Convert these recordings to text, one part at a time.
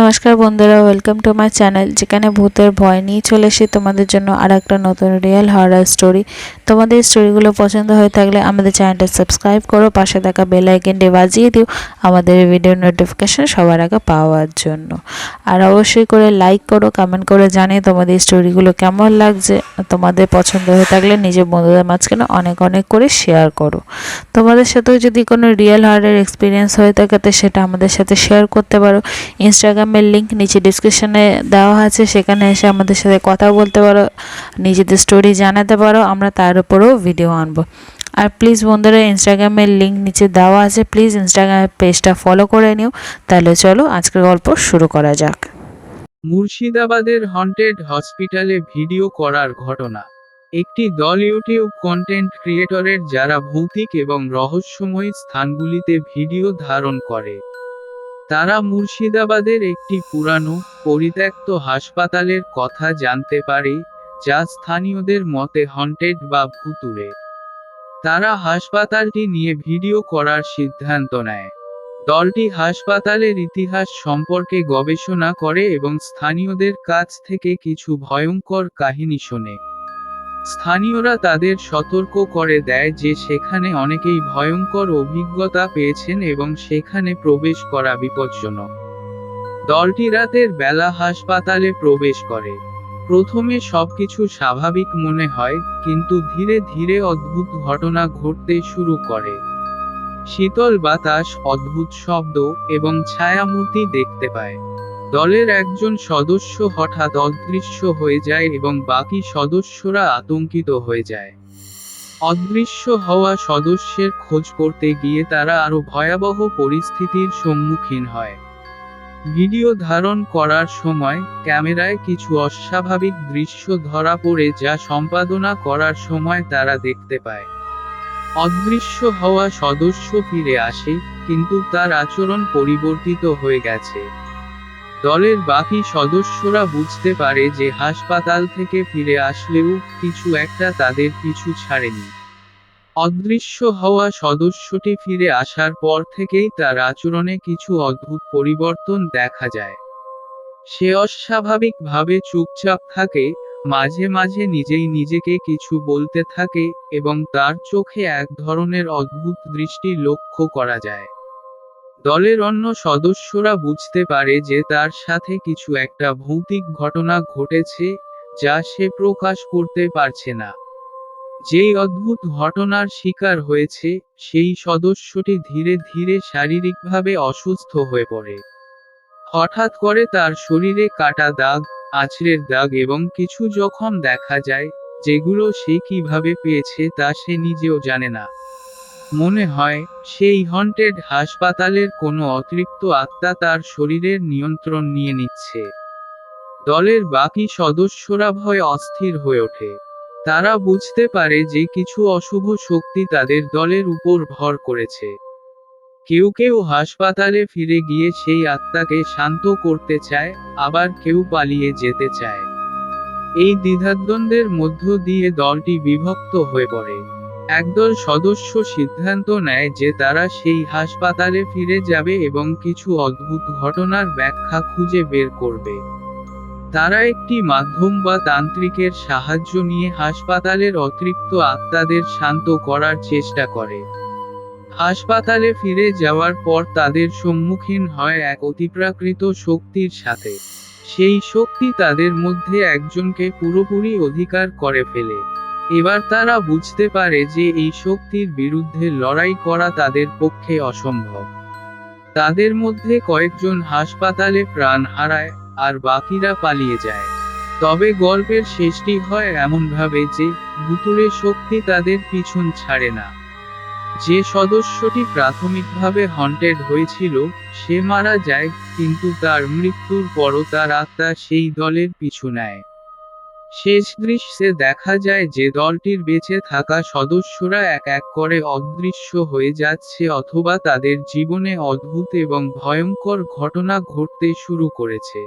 নমস্কার বন্ধুরা, welcome to my channel, যেখানে ভূতের ভয় নিয়ে চলে এসে তোমাদের জন্য আর একটা নতুন রিয়েল হরর স্টোরি। তোমাদের স্টোরিগুলো পছন্দ হয়ে থাকলে আমাদের চ্যানেলটা সাবস্ক্রাইব করো, পাশে থাকা বেল আইকনটি বাজিয়ে দিও আমাদের ভিডিও নোটিফিকেশন সবার আগে পাওয়ার জন্য। আর অবশ্যই করে লাইক করো, কমেন্ট করে জানিয়ে তোমাদের স্টোরিগুলো কেমন লাগছে। তোমাদের পছন্দ হয়ে থাকলে নিজের বন্ধুদের মাঝখানে অনেক অনেক করে শেয়ার করো। তোমাদের সাথেও যদি কোনো রিয়েল হরর এক্সপিরিয়েন্স হয়ে থাকে তো সেটা আমাদের সাথে শেয়ার করতে পারো। ইনস্টাগ্রামের লিঙ্ক নিচে ডিসক্রিপশনে দেওয়া আছে, সেখানে এসে আমাদের সাথে কথা বলতে পারো, নিজেদের স্টোরি জানাতে পারো, আমরা তার উপরেও ভিডিও আনবো। আর প্লিজ বন্ধুরা, ইনস্টাগ্রামের লিঙ্ক নিচে দেওয়া আছে, প্লিজ ইনস্টাগ্রামের পেজটা ফলো করে নিও। তাহলে চলো আজকের গল্প শুরু করা যাক। মুর্শিদাবাদের হন্টেড হসপিটালে ভিডিও করার ঘটনা। একটি দল ইউটিউব কন্টেন্ট ক্রিয়েটরের যারা ভৌতিক এবং রহস্যময় স্থানগুলিতে ভিডিও ধারণ করে। তারা মুর্শিদাবাদের একটি পুরানো, পরিত্যক্ত হাসপাতালের কথা জানতে পারে, যা স্থানীয়দের মতে হন্টেড বা ভুতুড়ে। তারা হাসপাতালটি নিয়ে ভিডিও করার সিদ্ধান্ত নেয়। দলটি হাসপাতালের ইতিহাস সম্পর্কে গবেষণা করে এবং স্থানীয়দের কাছ থেকে কিছু ভয়ঙ্কর কাহিনী শোনে। স্থানীয়রা তাদের সতর্ক করে দেয় যে সেখানে অনেকেই ভয়ঙ্কর অভিজ্ঞতা পেয়েছেন এবং সেখানে প্রবেশ করা বিপজ্জনক। দলটি রাতের বেলা হাসপাতালে প্রবেশ করে। প্রথমে সবকিছু স্বাভাবিক মনে হয়, কিন্তু ধীরে ধীরে অদ্ভুত ঘটনা ঘটতে শুরু করে। শীতল বাতাস, অদ্ভুত শব্দ এবং ছায়ামূর্তি দেখতে পায়। দলের একজন সদস্য হঠাৎ অদৃশ্য হয়ে যায় এবং বাকি সদস্যরা আতঙ্কিত হয়ে যায়। অদৃশ্য হওয়া সদস্যের খোঁজ করতে গিয়ে তারা আরও ভয়াবহ পরিস্থিতির সম্মুখীন হয়। ভিডিও ধারণ করার সময় ক্যামেরায় কিছু অস্বাভাবিক দৃশ্য ধরা পড়ে, যা সম্পাদনা করার সময় তারা দেখতে পায়। অদৃশ্য হওয়া সদস্য ফিরে আসে, কিন্তু তার আচরণ পরিবর্তিত হয়ে গেছে। দলের বাকি সদস্যরা বুঝতে পারে যে হাসপাতাল থেকে ফিরে আসলেও কিছু একটা তাদের পিছু ছাড়েনি। অদৃশ্য হওয়া সদস্যটি ফিরে আসার পর থেকেই তার আচরণে কিছু অদ্ভুত পরিবর্তন দেখা যায়। সে অস্বাভাবিকভাবে চুপচাপ থাকে, মাঝে মাঝে নিজেই নিজেকে কিছু বলতে থাকে, এবং তার চোখে এক ধরনের অদ্ভুত দৃষ্টি লক্ষ্য করা যায়। দলের অন্য সদস্যরা বুঝতে পারে যে তার সাথে কিছু একটা ভৌতিক ঘটনা ঘটেছে, যা সে প্রকাশ করতে পারছে না। যেই অদ্ভুত ঘটনার শিকার হয়েছে, সেই সদস্যটি ধীরে ধীরে শারীরিকভাবে অসুস্থ হয়ে পড়ে। হঠাৎ করে তার শরীরে কাটা দাগ, আঁচড়ের দাগ এবং কিছু জখম দেখা যায়, যেগুলো সে কিভাবে পেয়েছে তা সে নিজেও জানে না। মনে হয়, সেই হন্টেড হাসপাতালের কোনো অতৃপ্ত আত্মা তার শরীরের নিয়ন্ত্রণ নিয়ে নিচ্ছে। দলের বাকি সদস্যরা ভয়ে অস্থির হয়ে ওঠে। তারা বুঝতে পারে যে কিছু অশুভ শক্তি তাদের দলের উপর ভর করেছে। কেউ কেউ হাসপাতালে ফিরে গিয়ে সেই আত্মাকে শান্ত করতে চায়, আবার কেউ পালিয়ে যেতে চায়। এই দ্বিধাদ্বন্দ্বের মধ্য দিয়ে দলটি বিভক্ত হয়ে পড়ে। একদল সদস্য সিদ্ধান্ত নেয় যে তারা সেই হাসপাতালে ফিরে যাবে এবং কিছু অদ্ভুত ঘটনার ব্যাখ্যা খুঁজে বের করবে। তারা একটি মাধ্যম বা তান্ত্রিকের সাহায্য নিয়ে হাসপাতালের অতৃপ্ত আত্মাদের শান্ত করার চেষ্টা করে। হাসপাতালে ফিরে যাওয়ার পর তাদের সম্মুখীন হয় এক অতিপ্রাকৃত শক্তির সাথে। সেই শক্তি তাদের মধ্যে একজনকে পুরোপুরি অধিকার করে ফেলে। এবার তারা বুঝতে পারে যে এই শক্তির বিরুদ্ধে লড়াই করা তাদের পক্ষে অসম্ভব। তাদের মধ্যে কয়েকজন হাসপাতালে প্রাণ হারায়, আর বাকিরা পালিয়ে যায়। তবে গল্পের শেষটি হয় এমনভাবে যে ভুতুড়ে শক্তি তাদের পিছন ছাড়ে না। যে সদস্যটি প্রাথমিকভাবে হন্টেড হয়েছিল, সে মারা যায়, কিন্তু তার মৃত্যুর পরও তার আত্মা সেই দলের পিছু নেয়। শেষ দৃশ্যে দেখা যায় যে দলটির বেঁচে থাকা সদস্যরা এক এক করে অদৃশ্য হয়ে যাচ্ছে অথবা তাদের জীবনে অদ্ভুত এবং ভয়ঙ্কর ঘটনা ঘটতে শুরু করেছে।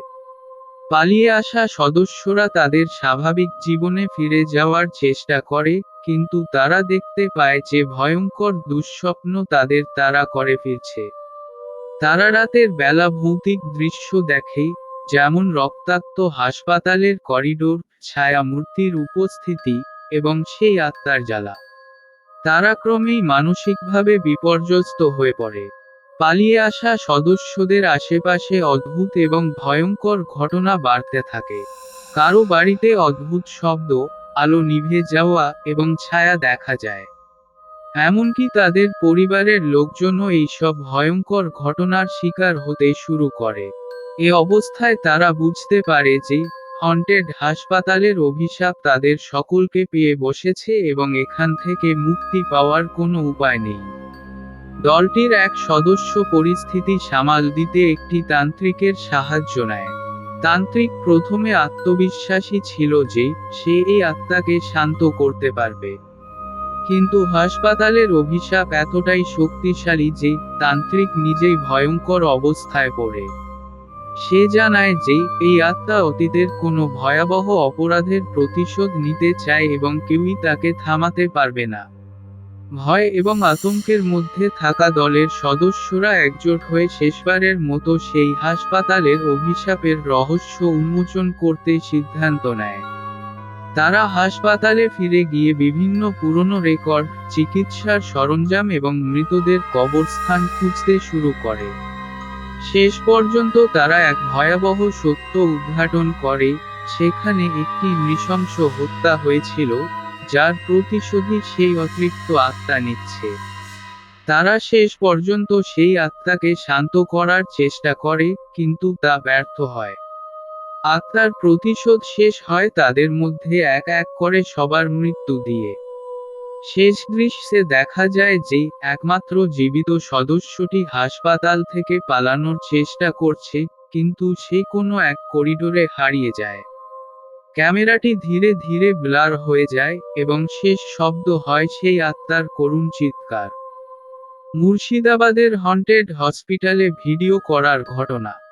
পালিয়ে আসা সদস্যরা তাদের স্বাভাবিক জীবনে ফিরে যাওয়ার চেষ্টা করে, কিন্তু তারা দেখতে পায় যে ভয়ঙ্কর দুঃস্বপ্ন তাদের তাড়া করে ফিরছে। তারা রাতের বেলা ভৌতিক দৃশ্য দেখে, যেমন রক্তাক্ত হাসপাতালের করিডোর, ছায়ামূর্তির উপস্থিতি, এবং সেই আত্মার জ্বালা। তারা ক্রমেই মানসিকভাবে বিপর্যস্ত হয়ে পড়ে। পালিয়ে আসা সদস্যদের আশেপাশে অদ্ভুত এবং ভয়ঙ্কর ঘটনা বাড়তে থাকে। কারো বাড়িতে অদ্ভুত শব্দ, আলো নিভে যাওয়া এবং ছায়া দেখা যায়। এমনকি তাদের পরিবারের লোকজনও এইসব ভয়ঙ্কর ঘটনার শিকার হতে শুরু করে। এ অবস্থায় তারা বুঝতে পারে যে, হন্টেড হাসপাতালের অভিশাপ তাদের সকলকে পেয়ে বসেছে এবং এখান থেকে মুক্তি পাওয়ার কোনো উপায় নেই। দলটির এক সদস্য পরিস্থিতি সামাল দিতে একটি তান্ত্রিকের সাহায্য নেয়। তান্ত্রিক প্রথমে আত্মবিশ্বাসী ছিল যে, সে এই আত্মাকে শান্ত করতে পারবে। কিন্তু হাসপাতালের অভিশাপ এতটাই শক্তিশালী যে, তান্ত্রিক নিজেই ভয়ঙ্কর অবস্থায় পড়ে। সে জানায় যে, এই আত্মা অতীতের কোনো ভয়াবহ অপরাধের প্রতিশোধ নিতে চায় এবং কেউই তাকে থামাতে পারবে না। ভয় এবং আতঙ্কের মধ্যে থাকা দলের সদস্যরা একজোট হয়ে শেষবারের মতো সেই হাসপাতালের অভিশাপের রহস্য উন্মোচন করতে সিদ্ধান্ত নেয়। তারা হাসপাতালে ফিরে গিয়ে বিভিন্ন পুরনো রেকর্ড, চিকিৎসার সরঞ্জাম এবং মৃতদের কবরস্থান খুঁজতে শুরু করে। শেষ পর্যন্ত তারা এক ভয়াবহ সত্য উদ্ঘাটন করে, সেখানে একটি নৃশংস হত্যা হয়েছিল, যার প্রতিশোধই সেই অতৃপ্ত আত্মা নিচ্ছে। তারা শেষ পর্যন্ত সেই আত্মাকে শান্ত করার চেষ্টা করে, কিন্তু তা ব্যর্থ হয়। আত্মার প্রতিশোধ শেষ হয় তাদের মধ্যে এক এক করে সবার মৃত্যু দিয়ে। শেষ দৃশ্যে দেখা যায় যে, একমাত্র জীবিত সদস্যটি হাসপাতাল থেকে পালানোর চেষ্টা করছে, কিন্তু সে কোনো এক করিডোরে হারিয়ে যায়। ক্যামেরাটি ধীরে ধীরে ব্লার হয়ে যায়, এবং শেষ শব্দ হয় সেই আত্মার করুণ চিৎকার। মুর্শিদাবাদের হন্টেড হসপিটালে ভিডিও করার ঘটনা।